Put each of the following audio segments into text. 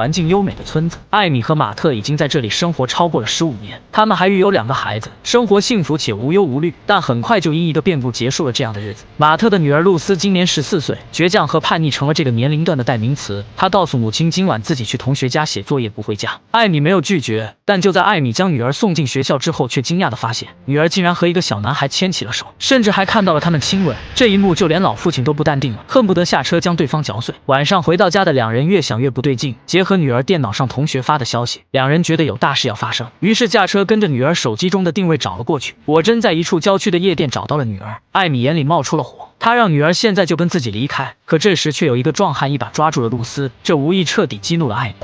环境优美的村子。艾米和马特已经在这里生活超过了15年，他们还育有2个孩子，生活幸福且无忧无虑。但很快就因一个变故结束了这样的日子。马特的女儿露丝今年14岁，倔强和叛逆成了这个年龄段的代名词。她告诉母亲今晚自己去同学家写作业不回家。艾米没有拒绝，但就在艾米将女儿送进学校之后，却惊讶地发现女儿竟然和一个小男孩牵起了手，甚至还看到了他们亲吻。这一幕就连老父亲都不淡定了，恨不得下车将对方嚼碎。晚上回到家的2人越想越不对劲，结合女儿电脑上同学发的消息，2人觉得有大事要发生，于是驾车跟着女儿手机中的定位找了过去，果真在一处郊区的夜店找到了女儿。艾米眼里冒出了火，她让女儿现在就跟自己离开，可这时却有一个壮汉一把抓住了露丝，这无疑彻底激怒了艾米。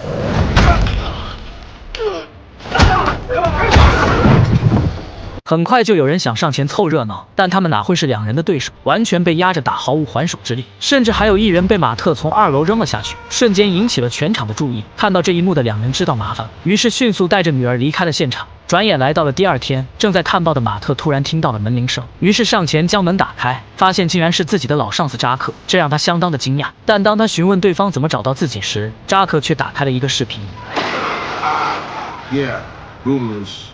很快就有人想上前凑热闹，但他们哪会是2人的对手，完全被压着打，毫无还手之力。甚至还有1人被马特从2楼扔了下去，瞬间引起了全场的注意。看到这一幕的2人知道麻烦了，于是迅速带着女儿离开了现场。转眼来到了第2天，正在看报的马特突然听到了门铃声，于是上前将门打开，发现竟然是自己的老上司扎克，这让他相当的惊讶。但当他询问对方怎么找到自己时，扎克却打开了一个视频。Yeah, rumors.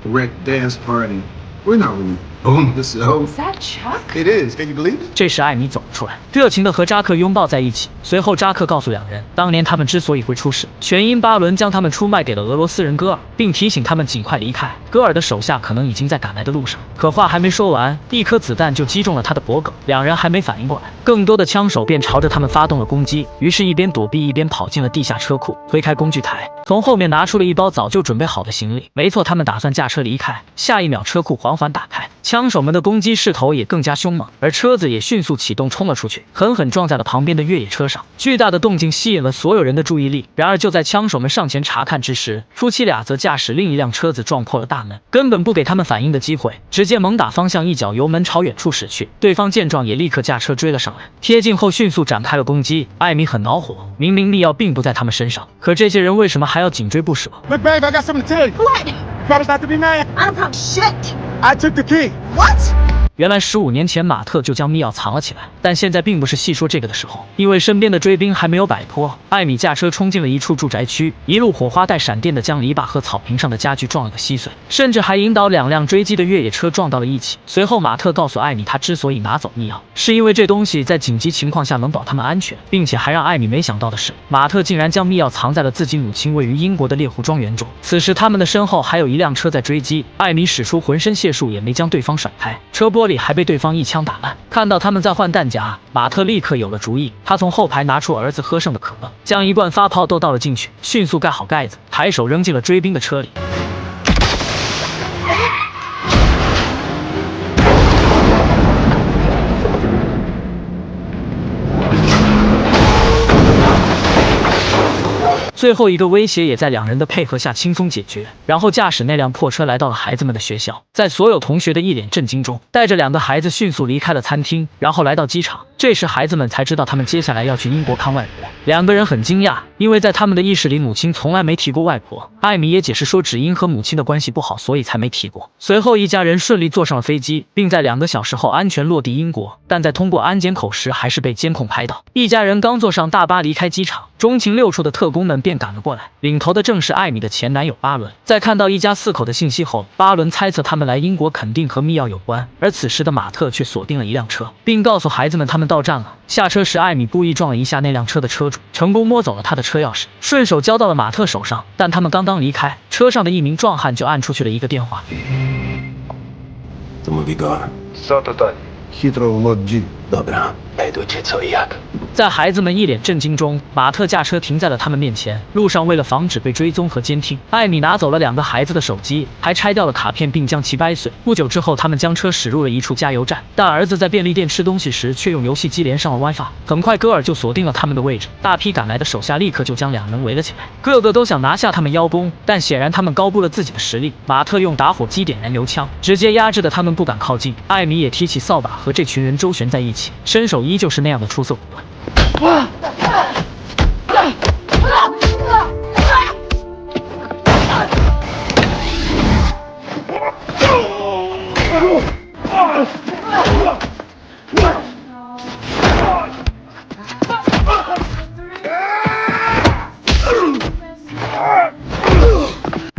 Direct dance party. We're not really boom this Is that Chuck? It is. Can you believe it? 这时艾米走了出来，热情地和扎克拥抱在一起。随后扎克告诉2人，当年他们之所以会出事，全因巴伦将他们出卖给了俄罗斯人戈尔，并提醒他们尽快离开，戈尔的手下可能已经在赶来的路上。可话还没说完，一颗子弹就击中了他的脖颈，2人还没反应过来，更多的枪手便朝着他们发动了攻击。于是，一边躲避一边跑进了地下车库，推开工具台，从后面拿出了一包早就准备好的行李。没错，他们打算驾车离开。下一秒，车库缓缓打开，枪手们的攻击势头也更加凶猛，而车子也迅速启动冲了出去，狠狠撞在了旁边的越野车上。巨大的动静吸引了所有人的注意力。然而就在枪手们上前查看之时，夫妻俩则驾驶另一辆车子撞破了大门，根本不给他们反应的机会，直接猛打方向，一脚油门朝远处驶去。对方见状也立刻驾车追了上来，贴近后迅速展开了攻击。艾米很恼火，明明密钥并不在他们身上，可这些人为什么还要紧追不舍？ Look, babe, I got something to tell you. What? Promise not to be mad. I don't promise shit. I took the key. What? 原来15年前马特就将密钥藏了起来，但现在并不是细说这个的时候，因为身边的追兵还没有摆脱。艾米驾车冲进了一处住宅区，一路火花带闪电的将篱笆和草坪上的家具撞了个稀碎，甚至还引导2辆追击的越野车撞到了一起。随后马特告诉艾米，他之所以拿走密钥，是因为这东西在紧急情况下能保他们安全，并且还让艾米没想到的是，马特竟然将密钥藏在了自己母亲位于英国的猎户庄园中。此时他们的身后还有一辆车在追击，艾米使出浑身解数也没将对方甩开，车玻璃还被对方一枪打烂。看到他们在换弹夹，马特立刻有了主意，他从后排拿出儿子喝剩的可乐，将一罐发泡豆倒了进去，迅速盖好盖子，抬手扔进了追兵的车里。最后一个威胁也在2人的配合下轻松解决，然后驾驶那辆破车来到了孩子们的学校，在所有同学的一脸震惊中，带着2个孩子迅速离开了餐厅，然后来到机场。这时孩子们才知道他们接下来要去英国看外婆，2个人很惊讶，因为在他们的意识里母亲从来没提过外婆。艾米也解释说只因和母亲的关系不好，所以才没提过。随后一家人顺利坐上了飞机，并在2个小时后安全落地英国，但在通过安检口时还是被监控拍到。一家人刚坐上大巴离开机场，中情6处的特工们便赶了过来，领头的正是艾米的前男友巴伦。在看到一家4口的信息后，巴伦猜测他们来英国肯定和密钥有关，而此时的马特却锁定了一辆车，并告诉孩子们他们到站了。下车时，艾米故意撞了一下那辆车的车主，成功摸走了他的车钥匙，顺手交到了马特手上。但他们刚刚离开，车上的一名壮汉就按出去了一个电话。怎么离开？ Хитро лоджи. Dobra, będziecie co i jak. 在孩子们一脸震惊中，马特驾车停在了他们面前。路上为了防止被追踪和监听，艾米拿走了2个孩子的手机，还拆掉了卡片并将其掰碎。不久之后，他们将车驶入了一处加油站，但儿子在便利店吃东西时却用游戏机连上了 WiFi。很快，戈尔就锁定了他们的位置，大批赶来的手下立刻就将2人围了起来，个个都想拿下他们邀功，但显然他们高估了自己的实力。马特用打火机点燃油枪，直接压制的他们不敢靠近。艾米也提起扫把和这群人周旋在一起，身手依旧是那样的出色果断。 Ah!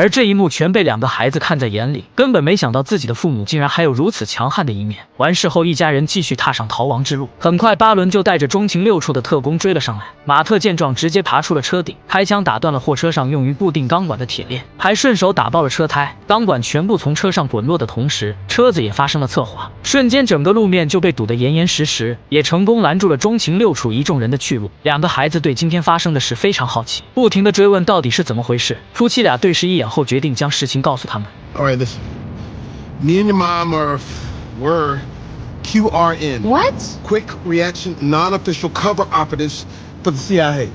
而这一幕全被两个孩子看在眼里，根本没想到自己的父母竟然还有如此强悍的一面。完事后，一家人继续踏上逃亡之路。很快，巴伦就带着中情六处的特工追了上来。马特见状，直接爬出了车顶，开枪打断了货车上用于固定钢管的铁链，还顺手打爆了车胎。钢管全部从车上滚落的同时，车子也发生了侧滑，瞬间整个路面就被堵得严严实实，也成功拦住了中情六处一众人的去路。两个孩子对今天发生的事非常好奇，不停地追问到底是怎么回事。夫妻俩对视一眼后，决定将事情告诉他们。All right, listen. Me and your mom were QRN. What? Quick reaction, non-official cover operatives for the CIA.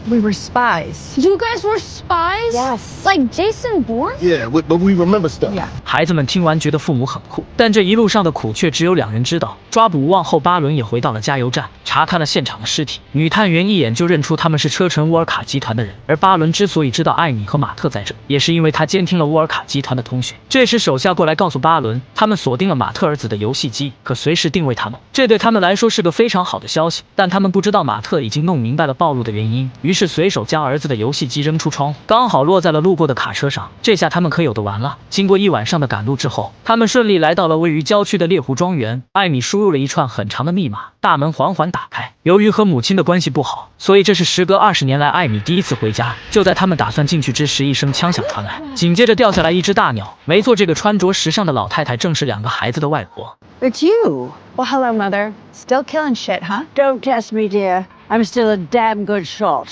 We were spies. You guys were spies? Yes. Like Jason Bourne? Yeah, but we remember stuff. Yeah. 孩子们听完觉得父母很酷，但这一路上的苦却只有两人知道。抓捕无望后，巴伦也回到了加油站，查看了现场的尸体。女探员一眼就认出他们是车臣沃尔卡集团的人，而巴伦之所以知道艾米和马特在这，也是因为他监听了沃尔卡集团的通讯。这时手下过来告诉巴伦，他们锁定了马特儿子的游戏机，可随时定位他们。这对他们来说是个非常好的消息，但他们不知道马特已经弄明白了暴露的原因，于是随手将儿子的游戏机扔出窗户，刚好落在了路过的卡车上。这下他们可有的玩了。经过一晚上的赶路之后，他们顺利来到了位于郊区的猎湖庄园。艾米输入了一串很长的密码，大门缓缓打开。由于和母亲的关系不好，所以这是时隔20年来艾米第一次回家。就在他们打算进去之时，一声枪响传来，紧接着掉下来一只大鸟。没错，这个穿着时尚的老太太正是两个孩子的外婆。It's you. Well, hello, Mother. Still killing shit, huh? Don't test me, dear. I'm still a damn good shot.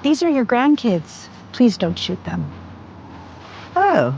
These are your grandkids. Please don't shoot them. Oh,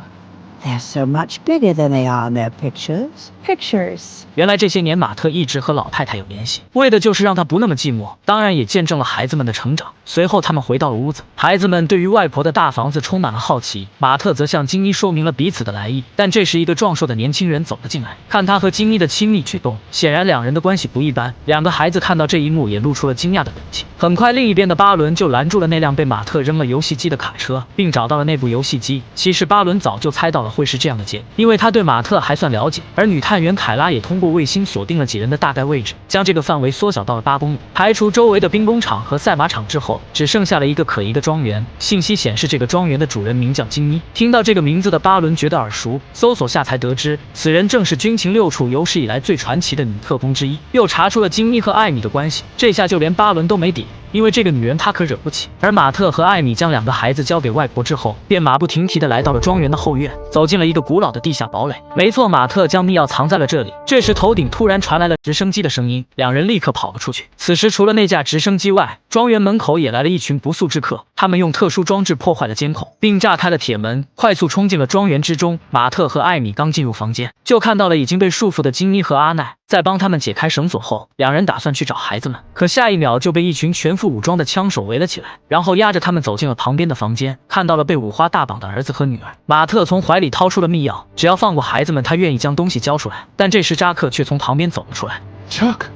they're so much bigger than they are in their pictures. Pictures. 原来这些年马特一直和老太太有联系，为的就是让她不那么寂寞，当然也见证了孩子们的成长。随后他们回到了屋子，孩子们对于外婆的大房子充满了好奇，马特则向金妮说明了彼此的来意。但这时一个壮硕的年轻人走了进来，看他和金妮的亲密举动，显然两人的关系不一般。两个孩子看到这一幕也露出了惊讶的表情。很快另一边的巴伦就拦住了那辆被马特扔了游戏机的卡车，并找到了那部游戏机。其实巴伦早就猜到了会是这样的结果，因为他对马特还算了解，而女探员凯拉也通过卫星锁定了几人的大概位置，将这个范围缩小到了8公里。排除周围的兵工厂和赛马场之后，只剩下了一个可疑的庄园。信息显示这个庄园的主人名叫金妮。听到这个名字的巴伦觉得耳熟，搜索下才得知此人正是军情六处有史以来最传奇的女特工之一。又查出了金妮和艾米的关系，这下就连巴伦都没底，因为这个女人他可惹不起。而马特和艾米将两个孩子交给外婆之后，便马不停蹄地来到了庄园的后院，走进了一个古老的地下堡垒。没错，马特将密钥藏在了这里。这时头顶突然传来了直升机的声音，两人立刻跑了出去。此时除了那架直升机外，庄园门口也来了一群不速之客，他们用特殊装置破坏了监控，并炸开了铁门，快速冲进了庄园之中。马特和艾米刚进入房间，就看到了已经被束缚的金妮和阿奈。在帮他们解开绳索后，两人打算去找孩子们，可下一秒就被一群全副武装的枪手围了起来，然后压着他们走进了旁边的房间，看到了被五花大绑的儿子和女儿。马特从怀里掏出了密钥，只要放过孩子们，他愿意将东西交出来。但这时扎克却从旁边走了出来。Chuck.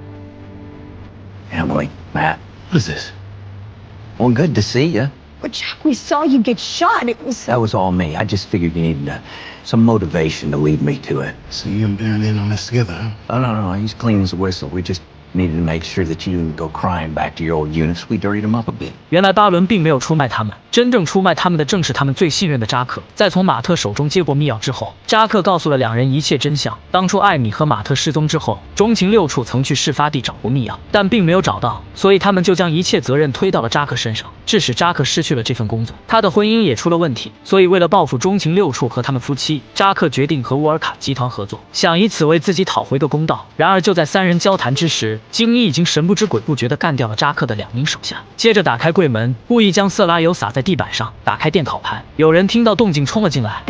Emily, Matt, what is this? Well, good to see you. But Jack, we saw you get shot. It was... That was all me. I just figured you needed some motivation to lead me to it. So you and Baron in on this together, huh? Oh, no, he's clean as a whistle. We just needed to make sure that you didn't go crying back to your old units. We dirtied them up a bit. 原来巴伦并没有出卖他们，真正出卖他们的正是他们最信任的扎克。在从马特手中接过密钥之后，扎克告诉了两人一切真相。当初艾米和马特失踪之后，中情六处曾去事发地找过密钥，但并没有找到，所以他们就将一切责任推到了扎克身上，致使扎克失去了这份工作，他的婚姻也出了问题。所以为了报复中情六处和他们夫妻，扎克决定和沃尔卡集团合作，想以此为自己讨回个公道。然而就在三人交谈之时，金妮已经神不知鬼不觉地干掉了扎克的2名手下，接着打开柜门，故意将色拉油洒在地板上，打开电烤盘。有人听到动静冲了进来。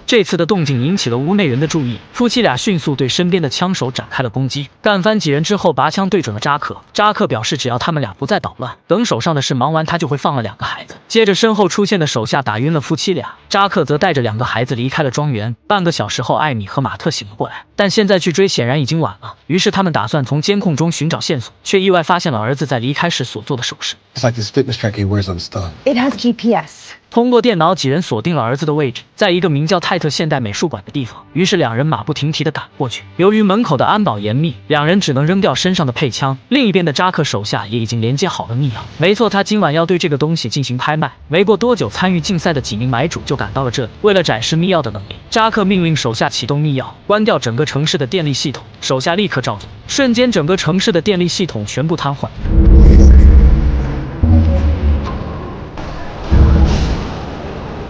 这次的动静引起了屋内人的注意，夫妻俩迅速对身边的枪手展开了攻击，干翻几人之后拔枪对准了扎克。扎克表示只要他们俩不再捣乱，等手上的事忙完，他就会放了2个孩子。接着身后出现的手下打晕了夫妻俩，扎克则带着2个孩子离开了庄园。半个小时后，艾米和马特醒了过来，但现在去追显然已经晚了，于是他们打算从监控中寻找线索，却意外发现了儿子在离开时所做的手势。It's like this fitness tracker he wears on his thumb. It has GPS. 通过电脑，几人锁定了儿子的位置，在一个名叫泰特现代美术馆的地方。于是两人马不停蹄地赶过去。由于门口的安保严密，两人只能扔掉身上的配枪。另一边的扎克手下也已经连接好了密钥。没错，他今晚要对这个东西进行拍卖。没过多久，参与竞赛的几名买主就赶到了这里。为了展示密钥的能力，扎克命令手下启动密钥，关掉整个城市的电力系统。手下立刻照做，瞬间整个城市的电力系统全部瘫痪。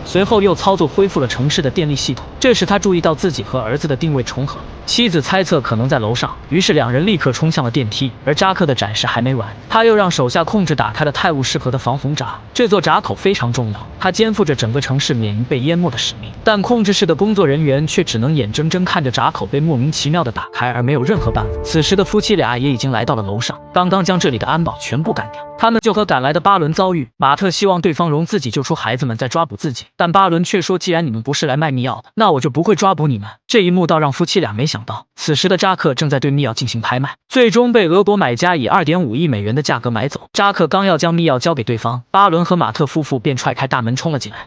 随后又操作恢复了城市的电力系统。这时他注意到自己和儿子的定位重合，妻子猜测可能在楼上，于是两人立刻冲向了电梯。而扎克的展示还没完，他又让手下控制打开了泰晤士河的防洪闸。这座闸口非常重要，他肩负着整个城市免于被淹没的使命。但控制室的工作人员却只能眼睁睁看着闸口被莫名其妙的打开，而没有任何办法。此时的夫妻俩也已经来到了楼上，刚刚将这里的安保全部干掉。他们就和赶来的巴伦遭遇。马特希望对方容自己救出孩子们，再抓捕自己，但巴伦却说，既然你们不是来卖密钥的，那我就不会抓捕你们。这一幕倒让夫妻俩没想到，此时的扎克正在对密钥进行拍卖，最终被俄国买家以2.5亿美元的价格买走。扎克刚要将密钥交给对方，巴伦和马特夫妇便踹开大门冲了进来。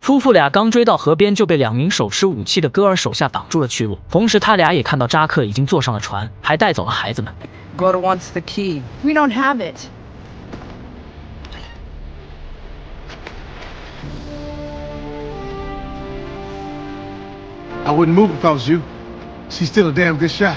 夫妇俩刚追到河边，就被2名手持武器的戈尔手下挡住了去路。同时，他俩也看到扎克已经坐上了船，还带走了孩子们。Gotta wants the key. We don't have it. I wouldn't move if I was you. She's still a damn good shot.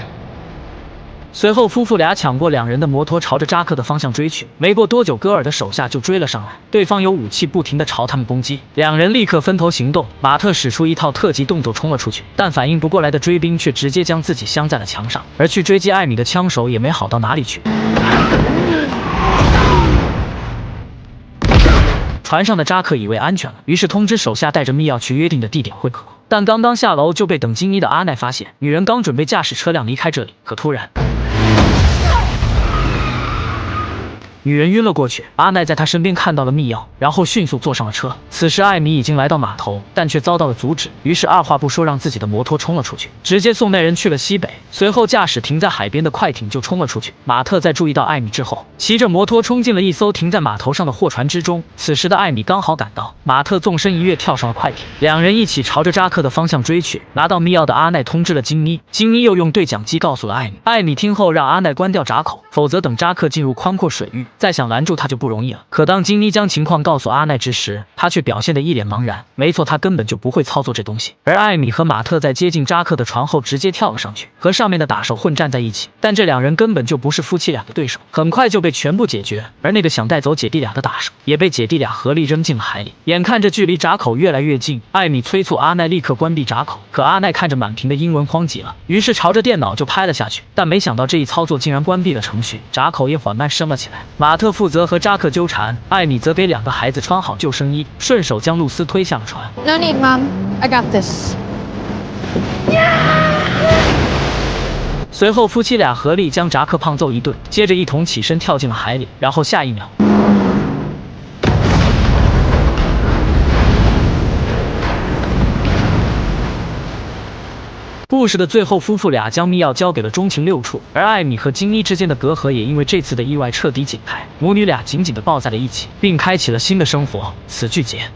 随后，夫妇俩抢过2人的摩托，朝着扎克的方向追去。没过多久，戈尔的手下就追了上来，对方有武器，不停地朝他们攻击。2人立刻分头行动，马特使出一套特级动作冲了出去，但反应不过来的追兵却直接将自己镶在了墙上。而去追击艾米的枪手也没好到哪里去。船上的扎克以为安全了，于是通知手下带着密钥去约定的地点会合。但刚刚下楼就被等金妮的阿奈发现，女人刚准备驾驶车辆离开这里，可突然女人晕了过去，阿奈在她身边看到了密钥，然后迅速坐上了车。此时艾米已经来到码头，但却遭到了阻止，于是二话不说让自己的摩托冲了出去，直接送那人去了西北。随后驾驶停在海边的快艇就冲了出去。马特在注意到艾米之后，骑着摩托冲进了一艘停在码头上的货船之中。此时的艾米刚好赶到，马特纵身一跃跳上了快艇，2人一起朝着扎克的方向追去。拿到密钥的阿奈通知了金妮，金妮又用对讲机告诉了艾米。艾米听后让阿奈关掉闸口，否则等扎克进入宽阔水域，再想拦住他就不容易了。可当金妮将情况告诉阿奈之时，他却表现得一脸茫然。没错，他根本就不会操作这东西。而艾米和马特在接近扎克的船后直接跳了上去，和上面的打手混战在一起。但这2人根本就不是夫妻俩的对手，很快就被全部解决。而那个想带走姐弟俩的打手也被姐弟俩合力扔进了海里。眼看着距离闸口越来越近，艾米催促阿奈立刻关闭闸口，可阿奈看着满屏的英文慌极了，于是朝着电脑就拍了下去。但没想到这一操作竟然关闭了程序，闸口也缓慢升了起来。马特负责和扎克纠缠，艾米则给2个孩子穿好救生衣，顺手将露丝推下了船。 No need, Mom. I got this. 随后夫妻俩合力将扎克胖揍一顿，接着一同起身跳进了海里，然后下一秒，故事的最后，夫妇俩将密钥交给了中情六处，而艾米和金妮之间的隔阂也因为这次的意外彻底解开，母女俩紧紧地抱在了一起，并开启了新的生活。此剧结。